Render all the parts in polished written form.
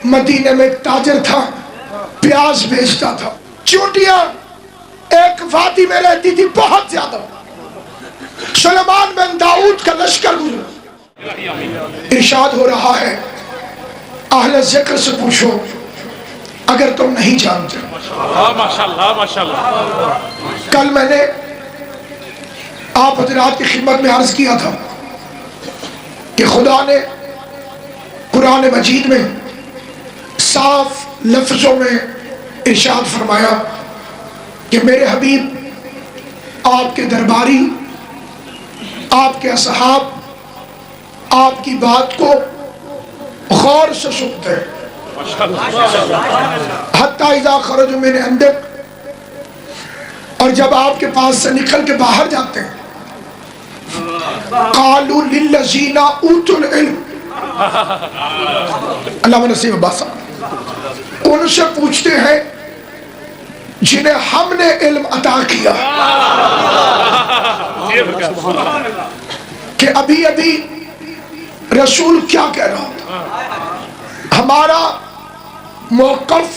मदीने में एक ताजर था, प्याज बेचता था। चोटियां एक वादी में रहती थी बहुत ज्यादा। सुलेमान बिन दाऊद का लश्कर गुजरा। इरशाद हो रहा है, अहले जिक्र से पूछो अगर तुम नहीं जानते। माशाअल्लाह माशाअल्लाह। कल मैंने आप हजरात की खिदमत में अर्ज किया था कि खुदा ने कुरान मजीद में साफ लफ्जों में इरशाद फरमाया कि मेरे हबीब आपके दरबारी, आपके असहाब आपकी बात को गौर से सुनते हैं। हत्ता इज़ा खरजू मिन इंदिक, और जब आपके पास से निकल के बाहर जाते हैं, क़ालू लिल्लज़ीना ऊतुल इल्म, अल्लाह नसीब बासा, उनसे पूछते हैं जिन्हें हमने इल्म अता किया कि अभी अभी रसूल क्या कह रहा था। हमारा मौक़िफ़,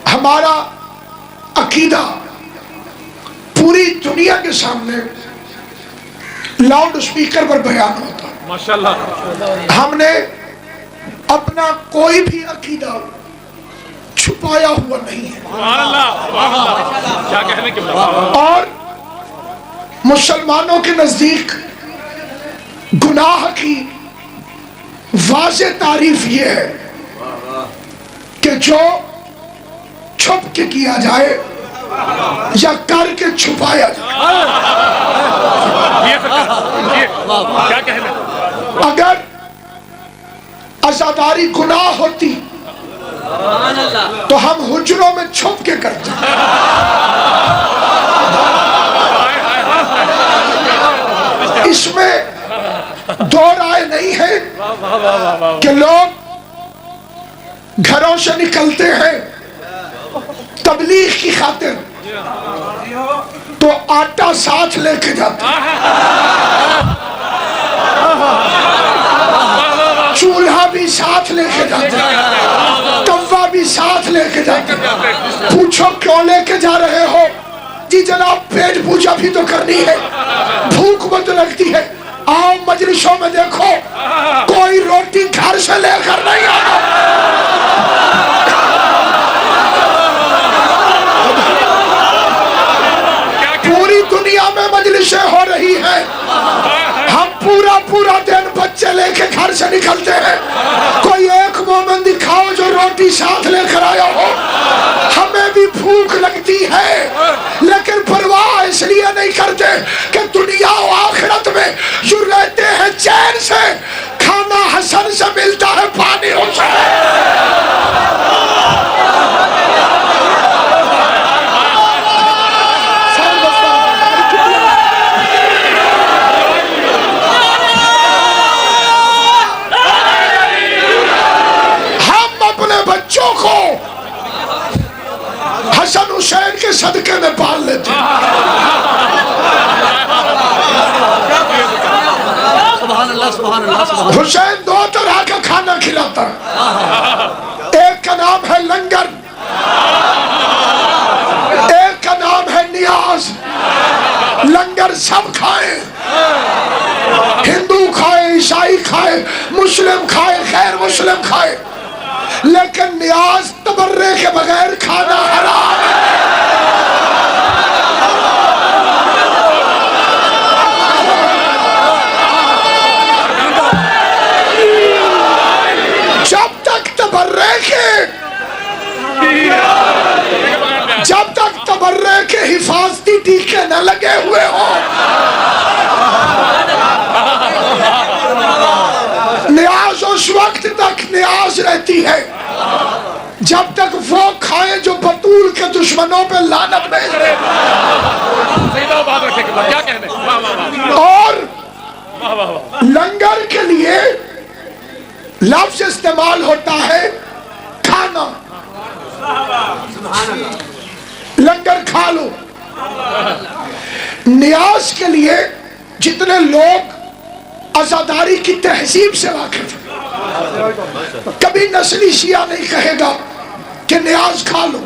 हमारा अकीदा पूरी दुनिया के सामने लाउड स्पीकर पर बयान होता है। माशाअल्लाह। हमने अपना कोई भी अकीदा छुपाया हुआ नहीं है। क्या कहने की और मुसलमानों के नजदीक गुनाह की वाज़ेह तारीफ ये है कि जो छुप के किया जाए या करके छुपाया जाए। क्या कहने। अगर अज़ादारी गुनाह होती तो हम हुजरों में छुप के करते। इसमें दो राय नहीं है कि लोग घरों से निकलते हैं तबलीग की खातिर तो आटा साथ लेके जाते, चूल्हा भी साथ लेके जाते, तवा भी साथ लेके जाते। पूछो क्यों लेके जा रहे हो? जी जनाब पेट पूजा भी तो करनी है, भूख बहुत लगती है। आओ मजलिसों में देखो कोई रोटी घर से लेकर नहीं आता। पूरी दुनिया में मजलिसें हो रही हैं, हम पूरा पूरा दिन बच्चे लेके घर से निकलते हैं। कोई एक मोमिन दिखाओ जो रोटी साथ लेकर आया हो। हमें भी भूख लगती है लेकिन परवाह इसलिए नहीं करते कि दुनिया और आखिरत में जो रहते हैं चैन से। खाना हसन से मिलता है, पानी हुसैन। बच्चों को हसन हुसैन के सदके में पाल लेते हैं। हुसैन दो तरह का खाना खिलाता है, एक का नाम है लंगर, एक का नाम है नियाज। लंगर सब खाए, हिंदू खाए, ईसाई खाए, मुस्लिम खाए, गैर मुस्लिम खाए, लेकिन नियाज तबर्रे के बगैर खाना हराम है। जब तक तबर्रे के हिफाजती टीके न लगे हुए हो, नियाज उस वक्त तक नियाज रहती है जब तक वो खाए जो बतूल के दुश्मनों पे लानत भेज रहे। और लंगर के लिए लफ्ज इस्तेमाल होता है खाना, लंगर खा लो। नियाज के लिए जितने लोग अज़ादारी की तहजीब से वाकिफ हैं, कभी नस्ली शिया नहीं कहेगा कि न्याज खा लो।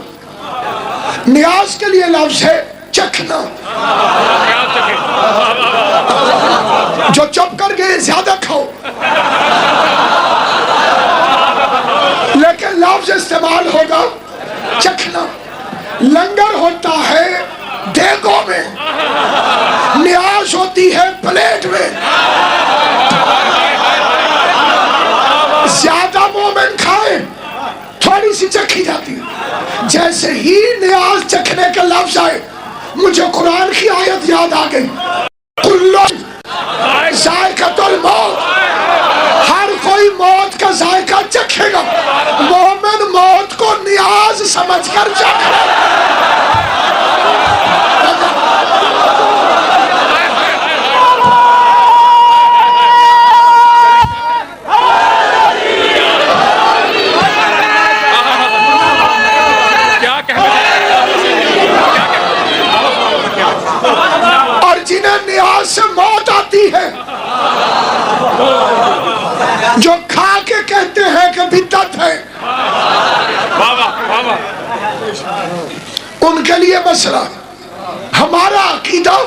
न्याज के लिए लफ्ज है चखना। जो चुप कर गए ज्यादा खाओ, लेकिन लफ्ज इस्तेमाल होगा चखना। लंगर होता है देगों में, न्याज होती है प्लेट में। ज्यादा मोमेंट खाए थोड़ी सी चखी जाती है। जैसे ही न्याज चखने का लफ्ज आए, मुझे कुरान की आयत याद आ गई, कुल्लु जायकातुल मौत, हर कोई मौत का जायका चखेगा। मोमिन मौत को न्याज समझकर चखेगा। न्याज से मौत आती है, जो खा के कहते हैं कि बिद्दत है, उनके लिए मसला। हमारा अकीदा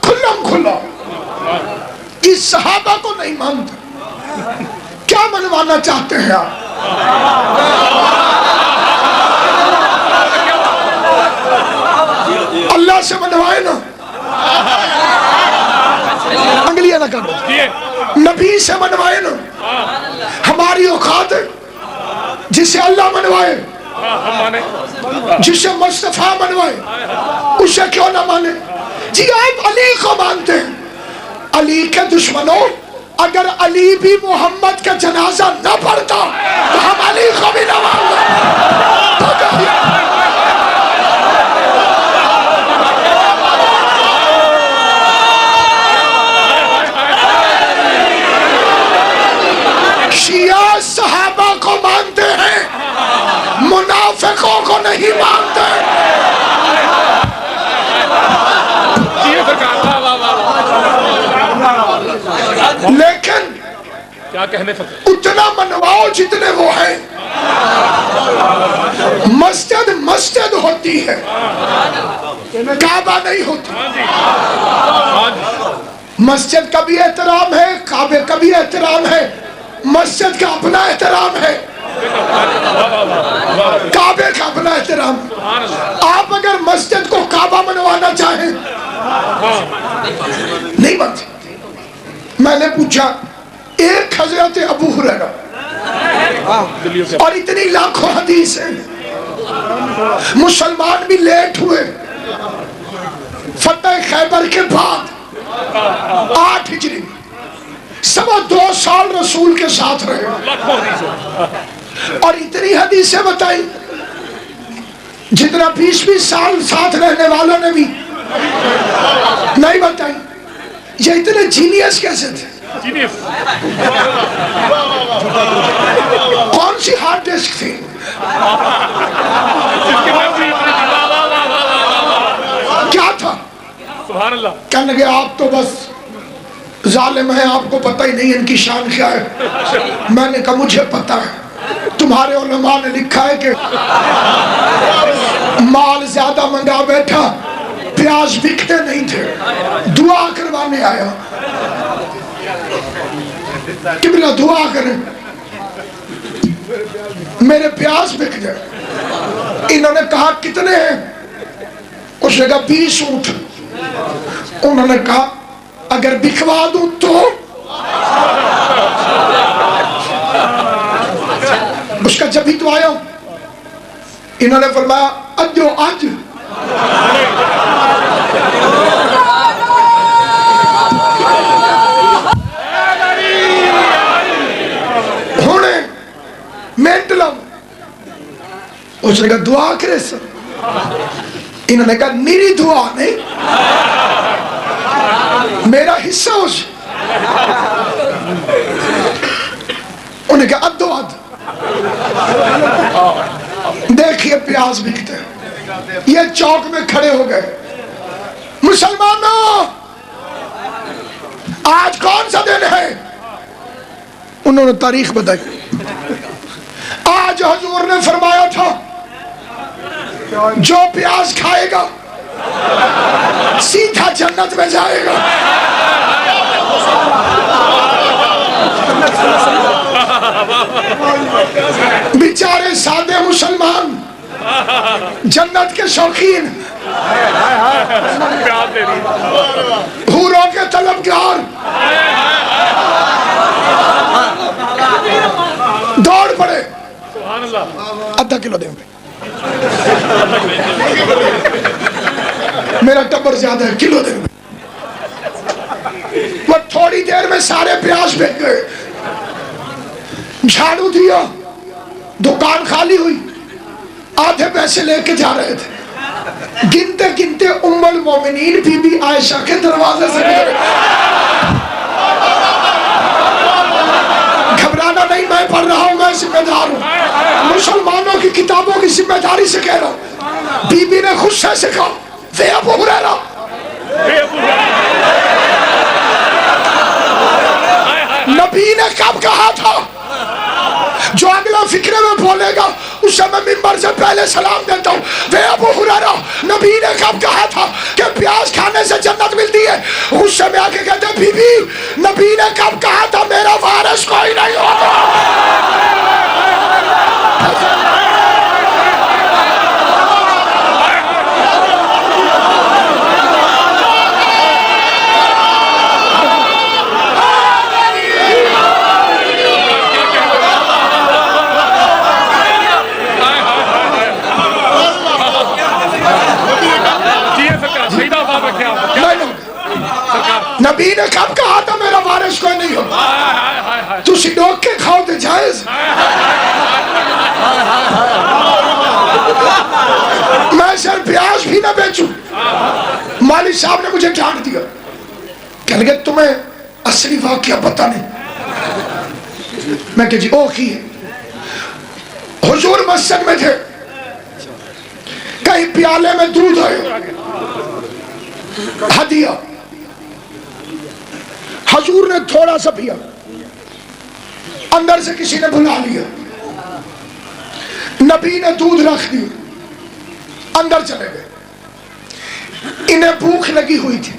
खुल्लम खुल्ला, इस सहाबा को नहीं मानते। क्या मनवाना चाहते हैं आप? अल्लाह से मनवाए ना, अंगलियां ना कर, नबी से मनवाए ना। हमारी औकात है जिसे अल्लाह मनवाए, जिसे मुस्तफा मनवाए, उसे क्यों ना माने? जी आप अली को मानते हैं, अली के दुश्मनों, अगर अली भी मोहम्मद का जनाजा न पढ़ता तो हम अली को भी न मानते। शिया सहाबा को मानते हैं, मुनाफिकों को नहीं मानते। लेकिन क्या कहने उतना मनवाओ जितने वो हैं। मस्जिद मस्जिद होती है, काबा नहीं होती। मस्जिद का भी एहतराम है, काबे का भी एहतराम है। मस्जिद का अपना एहतराम है, काबे का अपना एहतराम। आप अगर मस्जिद को काबा मनवाना चाहें, नहीं बन सकते। मैंने पूछा, एक हजरत अबू हुरैरा और इतनी लाखों हदीस है, मुसलमान भी लेट हुए। फतेह खैबर के बाद 8 हिजरी, 2.25 साल रसूल के साथ रहे और इतनी हदीसें बताई जितना 20-20 साल साथ रहने वालों ने भी नहीं बताई। ये इतने जीनियस कैसे थे? कौन सी हार्ड डिस्क थी? क्या था? सुभान अल्लाह। कहने लगे आप तो बस जालिम है, आपको पता ही नहीं इनकी शान क्या है। मैंने कहा मुझे पता है, तुम्हारे उलमा ने लिखा है कि माल ज्यादा मंगा बैठा, प्याज बिकते नहीं थे, दुआ करवाने आया। किबला दुआ करें मेरे प्याज बिक जाए। इन्होंने कहा कितने हैं? उसने कहा 20 ऊंट। उन्होंने कहा अगर बिकवा दूं तो? उसका जब भी तो आया, इन्होंने फरमाया अजो अज। हुणे मिनट लो। उसने कहा दुआ करे सर। इन्होंने कहा मेरी दुआ नहीं, मेरा हिस्सा उस। उन्हें कहा अदो अद। देखिए प्याज बिकते हैं। ये चौक में खड़े हो गए। मुसलमानों, आज कौन सा दिन है? उन्होंने तारीख बताई। आज हुजूर ने फरमाया था जो प्याज खाएगा सीधा जन्नत में जाएगा। बेचारे सादे मुसलमान जन्नत के शौकीन, हूरों के तलबगार दौड़ पड़े। आधा किलो दे मेरा टब्बर ज्यादा है, किलो दे। वो थोड़ी देर में सारे प्याज बिक गए। झाड़ू दिया, दुकान खाली हुई, आधे पैसे लेके जा रहे थे। गिनते गिनते उम्मुल मोमिनीन बीबी आयशा के दरवाजे से गुजरे। घबराना नहीं, मैं पढ़ रहा हूं, मैं जिम्मेदार हूं। मुसलमानों की किताबों की जिम्मेदारी से कह रहा हूं। बीबी ने गुस्से से कहा, वे अबू हुरैरा, नबी ने कब कहा था जो अगला फिक्रे में बोलेगा उसे मैं मिंबर से पहले सलाम देता हूँ। वे अबू हुरैरा, नबी ने कब कहा था कि प्याज खाने से जन्नत मिलती है? गुस्से में आके कहते बीबी, नबी ने कब कहा था मेरा वारिस कोई नहीं होगा? नबी ने कब कहा था मेरा वारिस कोई नहीं होगा? तू सिडोक के खाओ तो जायज। मैं सिर्फ प्याज भी ना बेचूं। मालिक साहब ने मुझे डांट दिया, कह लगे तुम्हें असली वाकया पता नहीं। मैं कह जी ओ की हुजूर मस्जिद में थे, कहीं प्याले में दूध आया हदिया, हुजूर ने थोड़ा सा पिया, अंदर से किसी ने बुला लिया, नबी ने दूध रख दिया, अंदर चले गए। इन्हें भूख लगी हुई थी।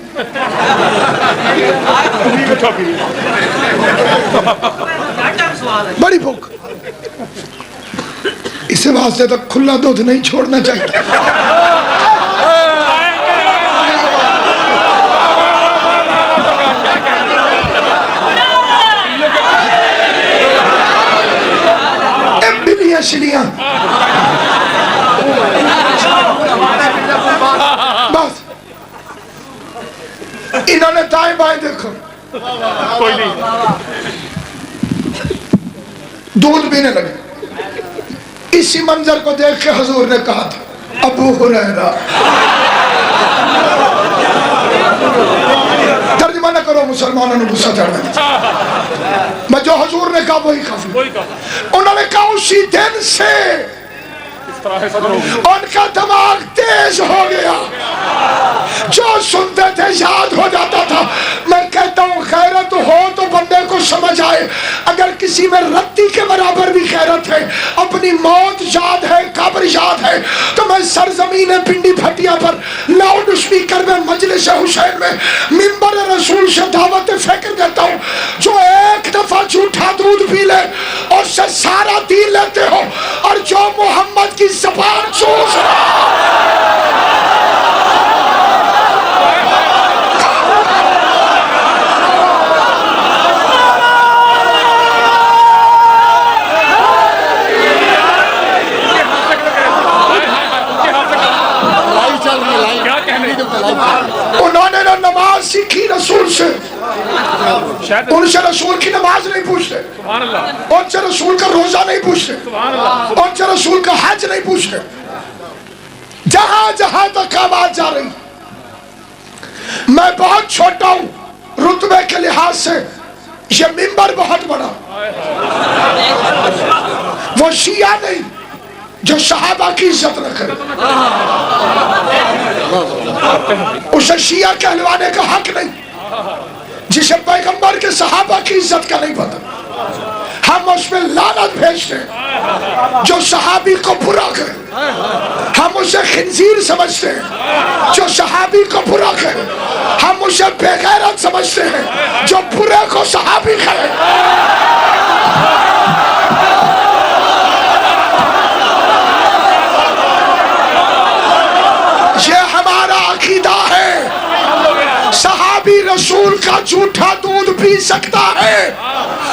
बड़ी भूख, इसे वास्ते तो खुला दूध नहीं छोड़ना चाहिए। छिलियां बस इन्होंने दाएं बाएं देखो, कोई नहीं, दूध पीने लगे। इसी मंजर को देख के हुजूर ने कहा था अबू हुरैरा, तर्जुमा न करो, मुसलमानों ने गुस्सा चढ़ा। मैं जो हुजूर ने कहा वही काफी। उन्होंने कहा उसी दिन से उनका दिमाग तेज हो गया, जो सुनते थे याद हो जाता था। मैं कहता हूँ खैरत हो तो बंदे को समझ आए। अगर किसी में रत्ती के बराबर भी खैरत है, अपनी मौत याद है, कब्र याद है, तो मैं सरजमीन पिंडी फटिया पर लाउड स्पीकर में मजलिस हुसैन में मिंबर रसूल से दावत फिक्र देता हूँ। जो एक दफा झूठा दूध पी ले और से सारा दीन लेते हो, और जो मोहम्मद की ज़बान चूस उन्होंने ना नमाज सीखी रसूल से, उनसे रसूल की नमाज नहीं पूछते, उनसे रसूल का रोजा नहीं पूछते, उनसे रसूल का हज नहीं पूछते। जहां जहां तक आवाज जा रही, मैं बहुत छोटा हूं रुतबे के लिहाज से, ये मिंबर बहुत बड़ा। वो शिया नहीं जो सहाबा की इज्जत न करे, उसे शिया कहलवाने का हक नहीं जिसे पैगंबर के सहाबा की इज्जत का नहीं पता। हम उसमें लानत भेजते हैं जो सहाबी को बुरा करे। हम उसे खिंजीर समझते हैं जो सहाबी को बुरा करे। हम उसे बेगैरत समझते हैं जो बुरे को सहाबी करे। ये हमारा अकीदा है। सहाबी रसूल का झूठा दूध पी सकता है,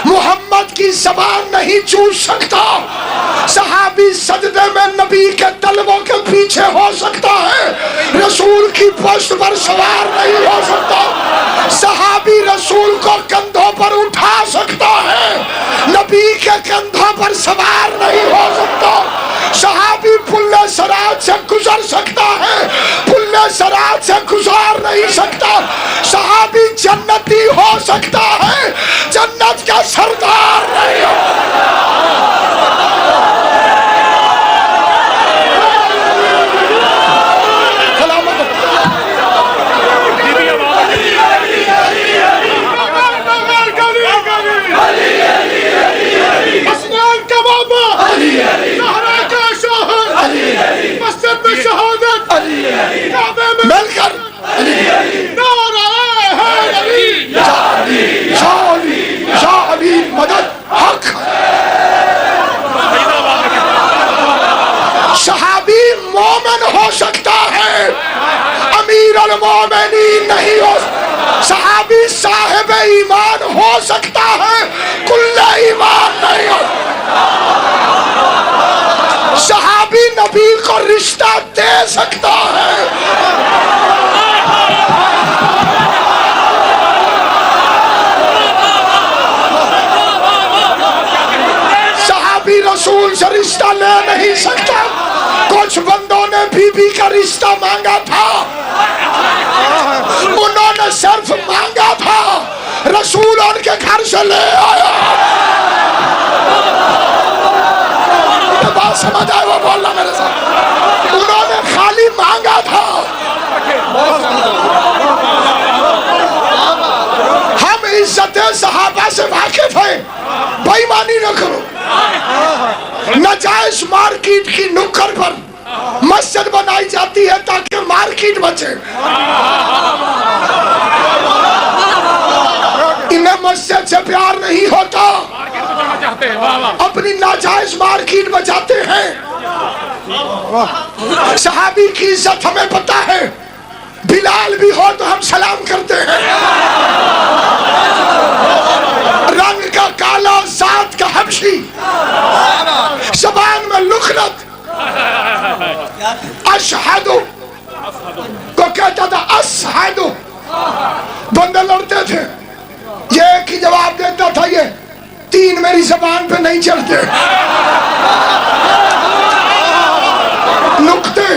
मोहम्मद की ज़बान नहीं चूस सकता। सहाबी सजदे में नबी के तलवों के पीछे हो सकता है, रसूल की पुश्त पर सवार नहीं हो सकता। सहाबी रसूल को कंधों पर उठा सकता है, नबी के कंधों पर सवार नहीं हो सकता। सहाबी पुल्ले सराज से गुजर सकता है, पुल्ले सराज से गुजार नहीं सकता। सहाबी जन्नती हो सकता है, जन्नत का सरदार नहीं हो मिलकर मदद हक। सहाबी मोमिन हो सकता है, अमीर अल मोमिनीन नहीं हो। सहाबी साहिब ईमान हो सकता है, कुल्ले ईमान नहीं हो। सहाबी नबी को रिश्ता दे सकता है। सहाबी रसूल से रिश्ता ले नहीं सकता। कुछ बंदों ने बीबी का रिश्ता मांगा था, उन्होंने सिर्फ मांगा था, रसूल उनके घर से ले आया। बात समझ आए वो बोलना मेरे साथ। उन्होंने खाली मांगा था। हम इज्जत सहाबा से वाकिफ हैं, बेईमानी न करो। नाजायज मार्केट की नुक्कड़ पर मस्जिद बनाई जाती है ताकि मार्केट बचे। इन्हें मस्जिद से प्यार नहीं होता, अपनी नाजायज मार्केट बचाते हैं। सहाबी की इज्जत हमें पता है, बिलाल भी हो तो हम सलाम करते हैं। रंग का काला, जात का हबशी, ज़बान में लुखनत, अशहदु को कहता था असहदु। बंदे लड़ते थे, ये एक ही जवाब देता था, ये तीन मेरी ज़बान पे नहीं चढ़ते। नुक्ते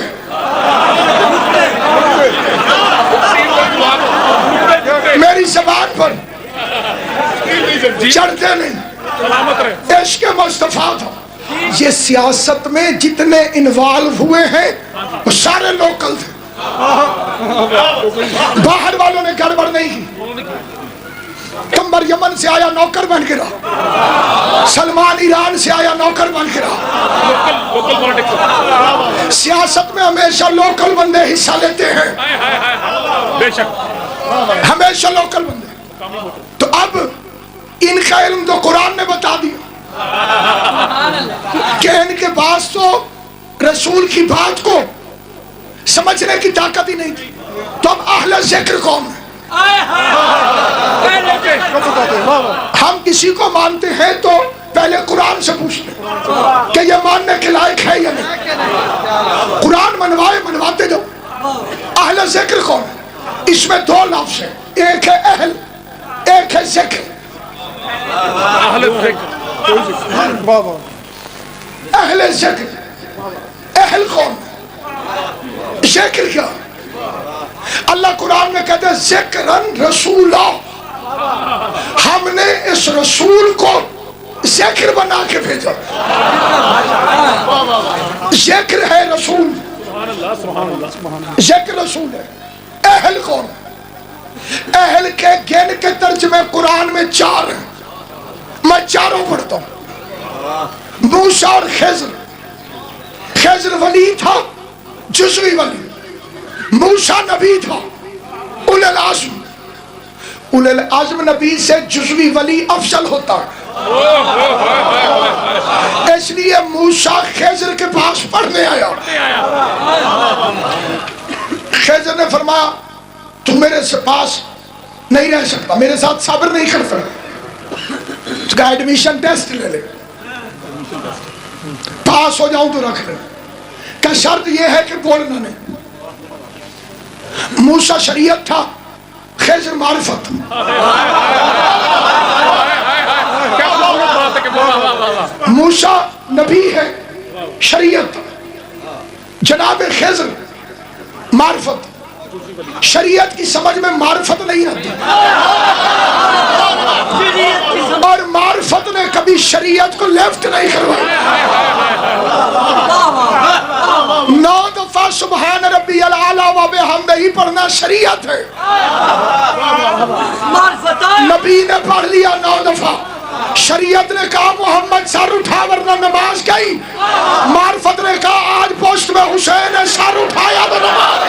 मेरी ज़बान पर चढ़ते नहीं। इश्क़ मुस्तफ़ा था। ये सियासत में जितने इन्वॉल्व हुए हैं वो सारे लोकल थे, बाहर वालों ने गड़बड़ नहीं की। कंबर यमन से आया नौकर बन गिरा, सलमान ईरान से आया नौकर बन गिरा। सियासत में हमेशा लोकल बंदे हिस्सा लेते हैं, बेशक हमेशा लोकल बंदे। तो अब इनका इल्म तो कुरान ने बता दिया कि इनके पास तो रसूल की बात को समझने की ताकत ही नहीं थी। तो अब अहले ज़िक्र कौन है? हम किसी को मानते हैं तो पहले कुरान से पूछते हैं कि ये मानने के लायक है या नहीं। कुरान मनवाते जाओ। अहले ज़िक्र कौन है? इसमें दो लफ्ज़ है, एक है अहल, एक है ज़िक्र। अहले ज़िक्र, अहल कौन? ज़िक्र क्या? अल्लाह कुरान में कहते हैं ज़िक्रन रसूला, हमने इस रसूल को ज़िक्र बना के भेजा। ज़िक्र है रसूल, ज़िक्र रसूल है। अहल कौन? अहल के गिन के तर्जुमे कुरान में 4 हैं। मैं चारों पढ़ता हूं। मूसा और खिज़र वली था, जुज़वी वली। मूसा नबी था, उलुल आज़म नबी से जुज़वी वली अफजल होता है। इसलिए मूसा खिज़र के पास पढ़ने आया। खिज़र ने फरमाया तू मेरे पास नहीं रह सकता, मेरे साथ सब्र नहीं कर सकता, उसका एडमिशन टेस्ट ले ले, पास हो जाऊं तो रख ले, क्या शर्त यह है कि बोलना नहीं। मूसा शरीयत था, खिज़र मारिफत। मूसा नबी है, शरीयत। जनाब खिज़र मारिफत। शरीयत की समझ में मारिफत नहीं आती, और मारिफत ने कभी शरीयत को लेफ्ट नहीं करवाई। 9 दफा सुभान रब्बियल आला व बिहम्दिही पढ़ना शरीयत है। नबी ने पढ़ लिया 9 दफा। शरीयत ने कहा मोहम्मद सर उठा वरना नमाज गई। मारिफत ने कहा आज पोस्ट में हुसैन ने सर उठाया तो नमाज।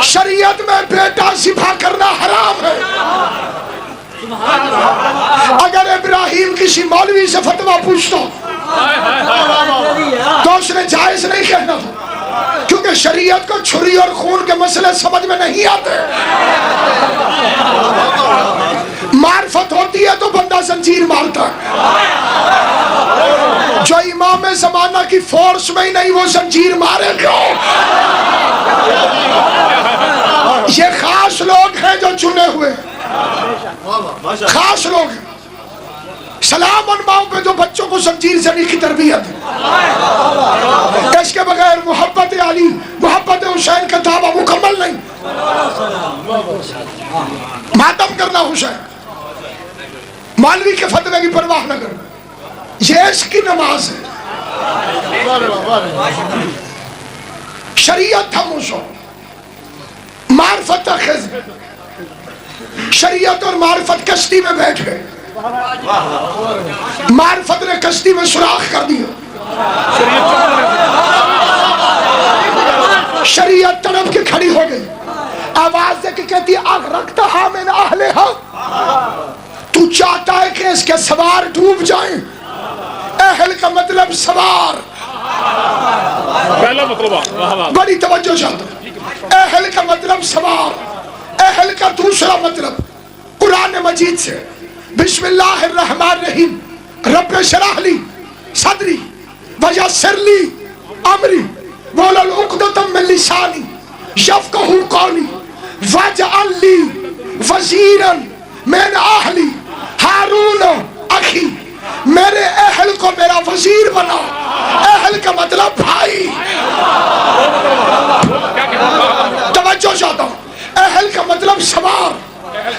शरीयत में बेटा सिफा करना हराम है। अगर इब्राहिम किसी मौलवी से फतवा पूछता तो उसने जायज नहीं कहना, क्योंकि शरीयत को छुरी और खून के मसले समझ में नहीं आते। मार्फत होती है तो बंदा जंजीर मारता है। जो इमाम ज़माना की फोर्स में ही नहीं, वो जंजीर मारे क्यों? ये खास लोग हैं जो चुने हुए, खास लोग हैं। सलाम उन माओ पे जो बच्चों को जंजीर जनी की तरबियत है। इसके बगैर मोहब्बत अली, मोहब्बत हुसैन का दावा मुकम्मल नहीं। मातम करना हुसैन, मौलवी के फतवे की परवाह न करना, ये इसकी नमाज है। शरीयत था मूसा, मार्फत था खिज़र। शरीयत और मार्फत कश्ती में बैठ गए। मार्फत ने कश्ती में सुराख कर दिया। शरीयत तड़प के खड़ी हो गई, आवाज दे के कहती आग रखता हा मैंने आहले हा। तू चाहता है कि इसके सवार डूब जाएं। अहल का मतलब सवार, पहला मतलब बड़ी तवज्जो चाहता। अहल का मतलब सवार। अहल का दूसरा मतलब कुरान मजीद से बिस्मिल्लाहिर्रहमानिर्रहीम रब्बे शरह ली सदरी वयस्सिर ली अमरी वहलुल उक़दतम मिन लिसानी यफ़क़हू क़ौली वजअल ली वज़ीरन मिन अहली हारून अखी। मेरे अहल को मेरा वजीर बना। अहल का मतलब भाई। तवज्जो चाहता हूं। अहल का मतलब सवार,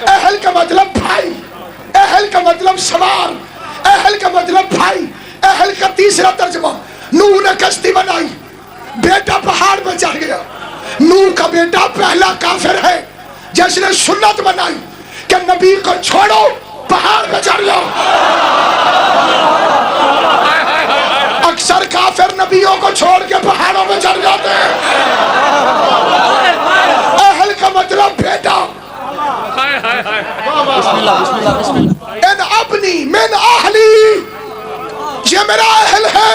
अहल का मतलब भाई, अहल का मतलब सवार, अहल का मतलब भाई। अहल का तीसरा तर्जुमा, नूह ने कश्ती बनाई, बेटा पहाड़ में चढ़ गया। नूह का बेटा पहला काफिर है जिसने सुन्नत बनाई कि नबी को छोड़ो पहाड़ पे चढ़ जाओ। अक्सर काफिर नबियों को छोड़ के पहाड़ों में चढ़ जाते हैं। अहल का मतलब बेटा। इन अपनी मिन आहली, ये मेरा अहल है।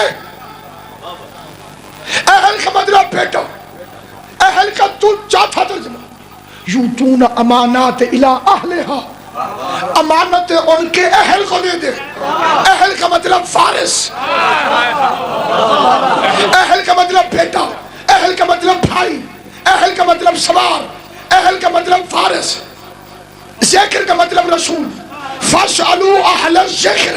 अहल का मतलब बेटा। अहल का तू चौथा तर्जुमा, यूतून अमानात इला अहलिहा, अमानत उनके अहल को दे दे। अहल का मतलब फारिस, अहल का मतलब बेटा, अहल का मतलब भाई, अहल का मतलब सवार, अहल का मतलब फारिस। ज़िक्र का मतलब रसूल। फस्अलू अहल ज़िक्र,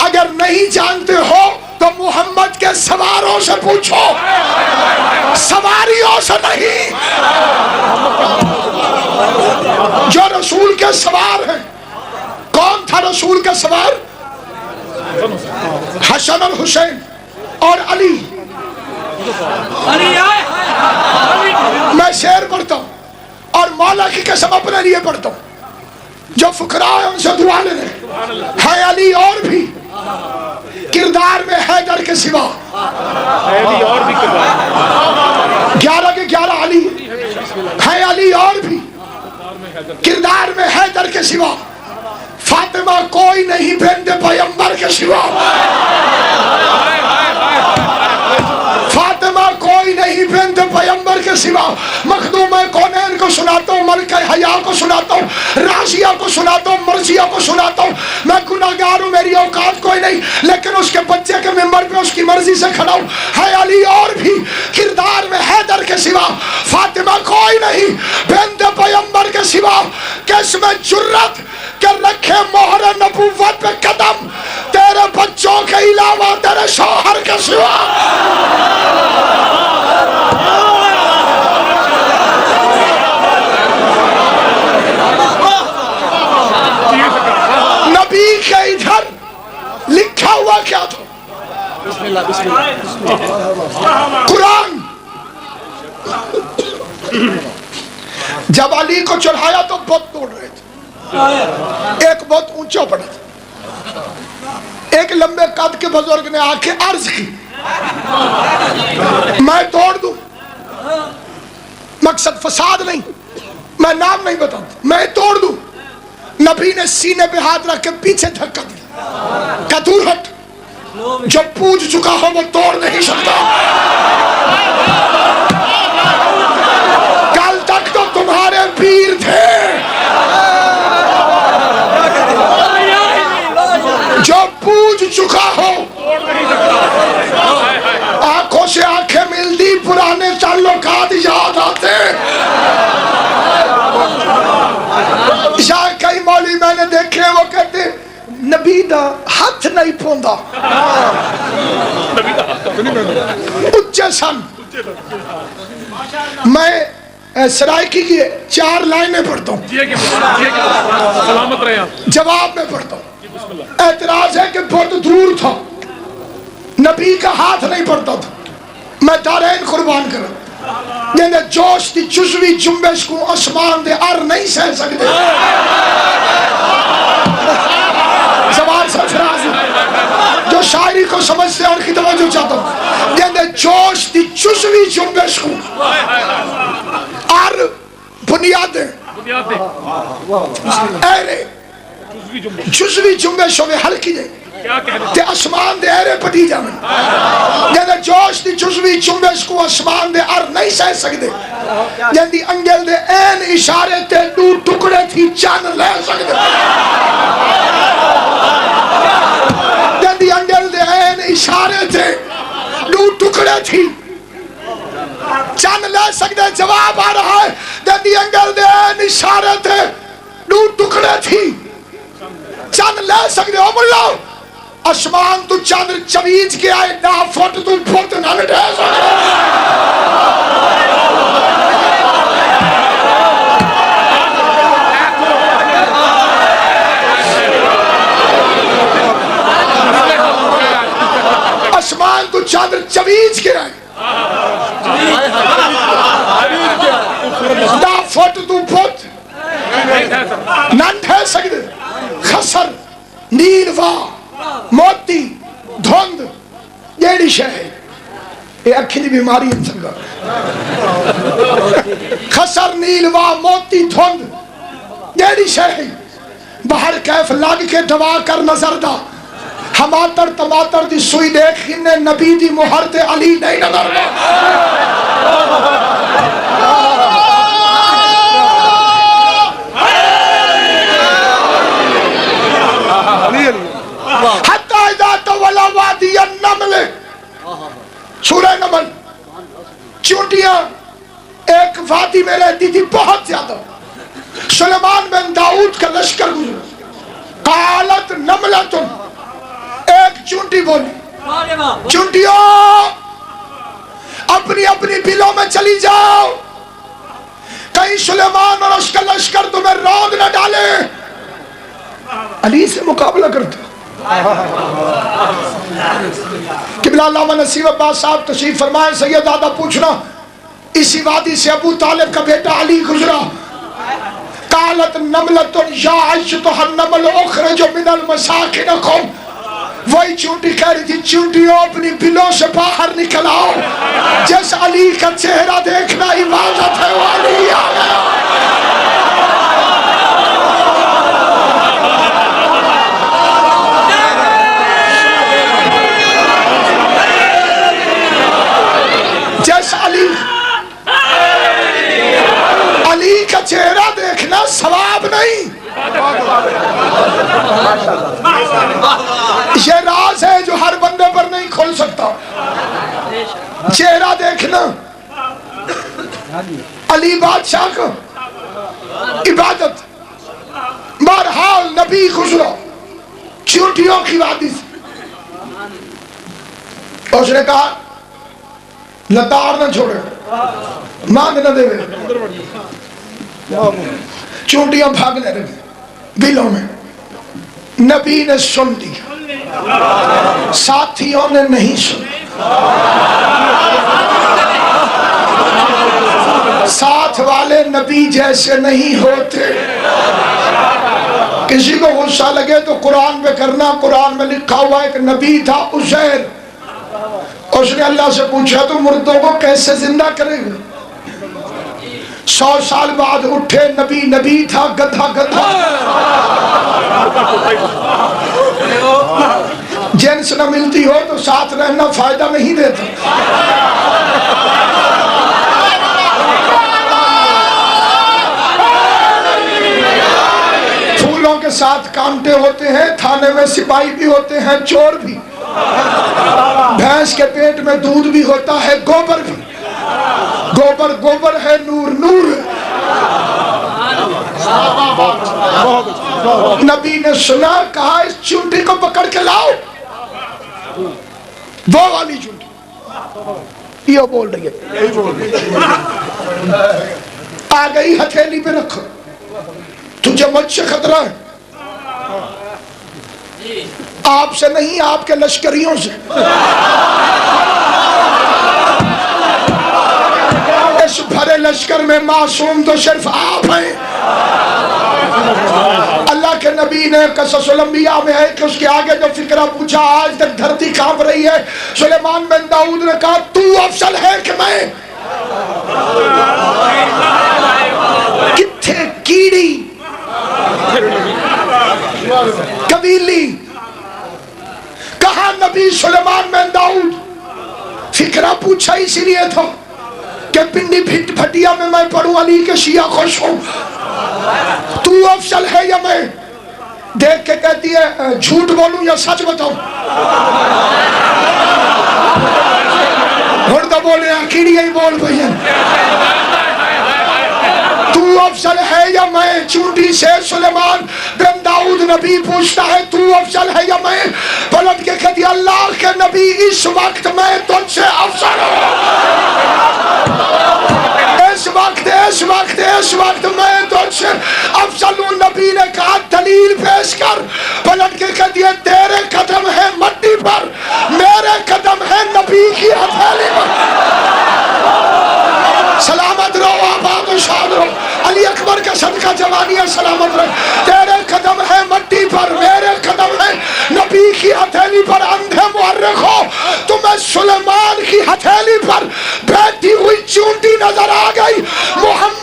अगर नहीं जानते हो तो मोहम्मद के सवारों से पूछो, सवारियों से नहीं। जो रसूल के सवार हैं, कौन था रसूल का सवार? हसन और हुसैन और अली। मैं शेर पढ़ता हूं और मौला की कसम अपने लिए पढ़ता हूँ, जो फुकरा है उनसे दुआ लेने है अली और भी किरदार में हैदर के सिवा, और भी 11 के 11 अली है अली और भी किरदार में हैदर के सिवा, फातिमा कोई नहीं बेंदे पैगंबर के सिवा, फातिमा कोई नहीं बेंदे पैगंबर के सिवा। मखदूम कौनैन को सुनाता हूँ, मलका हया को सुनाता हूँ, राशिया को सुनाता हूँ, मर्जिया को सुनाता हूँ। मैं गुनाहगार हूँ, मेरी औकात कोई नहीं, लेकिन उसके बच्चे के मिंबर पे उसकी मर्जी से खड़ा हूँ। है अली और भी किरदार में हैदर के सिवा, फातिमा कोई नहीं बेंदे पैगंबर के सिवा। किसमें जुर्रत के रखे मोहर नबूवत पे कदम, तेरे बच्चों के अलावा तेरे शौहर के सिवा। नबी के इधर लिखा हुआ क्या था? कुरान। जब अली को चढ़ाया तो बहुत तोड़ रहे थे, एक बहुत ऊंचा पड़ा था, एक लंबे कद के बुजुर्ग ने आके अर्ज की, मैं तोड़ दूं, मकसद फसाद नहीं, मैं नाम नहीं बताता, मैं तोड़ दूं। नबी ने सीने पे हाथ रख के पीछे धक्का दिया, क्या दूर हट, जो पूछ चुका हो वो तोड़ नहीं सकता। कल तक तो तुम्हारे पीर थे, जो पूछ चुका हो। आंखों से आंखें मिलती, पुराने ताल्लुकात याद आते। कई मौलवी मैंने देखे, वो कहते नबी दा हाथ नहीं पौंदा, उच्चे सन। मैं सरायकी की 4 लाइनें पढ़ता हूँ, सलामत रहे, जवाब में पढ़ता हूँ। एतराज है कि बहुत दूर था, नबी का हाथ नहीं पड़ता था, मैं दारैन कुर्बान करा। जिन्हें जोश की जुज़वी जुम्बेश को आसमान दे अर नहीं सह सकते। जवाब सरफराज जो शायरी को समझते हैं उनकी तवज्जो चाहता हूँ। जिन्हें जोश की जुज़वी जुम्बेश को अर बुनियादें ऐरे जुज़वी जुम्बेश में हल्की जाए ते आसमान दे ऐरे पटी जावन। जदे जोश दी जुज़वी जुम्बेश को आसमान दे अर नहीं सह सकते। जंदी अंगल दे ऐन इशारे ते 2 टुकड़े थी चन ले सकते। जंदी अंगल दे ऐन इशारे ते 2 टुकड़े थी चन ले सकते। जवाब आ रहा है, जंदी अंगल दे ऐन इशारे ते 2 टुकड़े थी चन ले सकते हो। मुल्ला आसमान तू चंद्र चवीज के आए ना फुट तू फुट ना लटे। आसमान तू चंद्र चवीज के आए ना फुट तू फुट ना ठह सकते। खसर नीलवा मोती धुंध जेड़ी शह है ये अखी की बीमारी इंसान का। खसर नीलवा मोती धुंध जेड़ी शह है बाहर कैफ लग के दवा कर नजर दा। हमातर टमाटर दी सुई देख किन्ने नबी दी मुहर ते अली नहीं नजर दा। सूरह नमल चूंटियां एक वादी में रहती थी बहुत ज्यादा। सुलेमान बिन दाऊद का लश्कर गुजरा। कालत नमलतुन एक चूंटी बोली, चूंटियों अपनी अपनी बिलों में चली जाओ, कहीं सुलेमान और उसका लश्कर तुम्हें रौंद न डाले। अली से मुकाबला करता। किबला अल्लामा नसीब अब्बास साहब तशरीफ फरमाए। सैयद दादा पूछना, इसी वादी से अबू तालिब का बेटा अली गुजरा। कालत नमलतुन या अय्युहा नमल उखरिजु मिनल मसाकिनकुम, वही चूंटी कह रही थी, चूंटियों अपनी बिलों से बाहर निकल आओ। जिस अली का चेहरा देखना इबादत है वो अली आ गया। जिस अली का चेहरा देखना सवाब नहीं, ये राज है जो हर बंदे पर नहीं खोल सकता। चेहरा देखना अली बादशाह को इबादत। बहरहाल नबी गुजरा चूंटियों की वादी से, उसने कहा लतार न छोड़े, मांग न देवे। चूंटियां भागने लगी बिलों में। नबी ने सुन लिया, साथियों ने नहीं सुना। साथ वाले नबी जैसे नहीं होते। किसी को गुस्सा लगे तो कुरान में करना। कुरान में लिखा हुआ एक नबी था उज़ैर, उसने अल्लाह से पूछा तो मुर्दों को कैसे जिंदा करेगा। 100 साल बाद उठे नबी, नबी था गधा गधा। जिन्स न मिलती हो तो साथ रहना फायदा नहीं देता। फूलों के साथ कांटे होते हैं, थाने में सिपाही भी होते हैं, चोर भी। भैंस के पेट में दूध भी होता है, गोबर भी। गोबर गोबर है, नूर नूर। नबी ने सुना, कहा इस चूंटी को पकड़ के लाओ। वो वाली चूंटी ये बोल रही है, आ गई हथेली पे रखो, तुझे मुझसे खतरा है। आपसे नहीं, आपके लश्करियों से। इस भरे लश्कर में मासूम तो सिर्फ आप हैं। अल्लाह के नबी ने क़ससुल अंबिया में है कि उसके आगे जो फिक्रा पूछा, आज तक धरती कांप रही है। सुलेमान बिन दाऊद ने कहा तू अफसल है कि मैं? किथे कीड़ी कबीली, कहा नबी सुलेमान बिन दाऊद। फिक्रा पूछा इसीलिए था कि पिंडी भटिया में मैं पढ़ूं अली के शिया खुश हूं। तू अफसल है या मैं? देख के कहती है झूठ बोलूं या सच बताऊं? तो बोले कीड़ी ही बोल भैया। तू अफसल है या मैं? चूंटी से सुलेमान बिन दाऊद नबी पूछता है तू अफसल है या मैं? पलट के कहती अल्लाह के नबी इस वक्त मैं तुझसे अफसल हूं। इस वक्त मैं तुझसे अफसल हूं। नबी ने कहा दलील पेश कर। पलट के कहती है तेरे कदम है मट्टी पर, मेरे कदम है नबी की हथेली पर। सलामत रहो, आबाद शाद रहो। अली अकबर का सदका जवानिया सलामत रहे। तेरे कदम है मट्टी पर, मेरे कदम है नबी की हथेली पर। अंधे मुहर्रिख हो, तुम्हें सुलेमान की हथेली पर बैठी हुई चूंटी नजर आ गई। मोहम्मद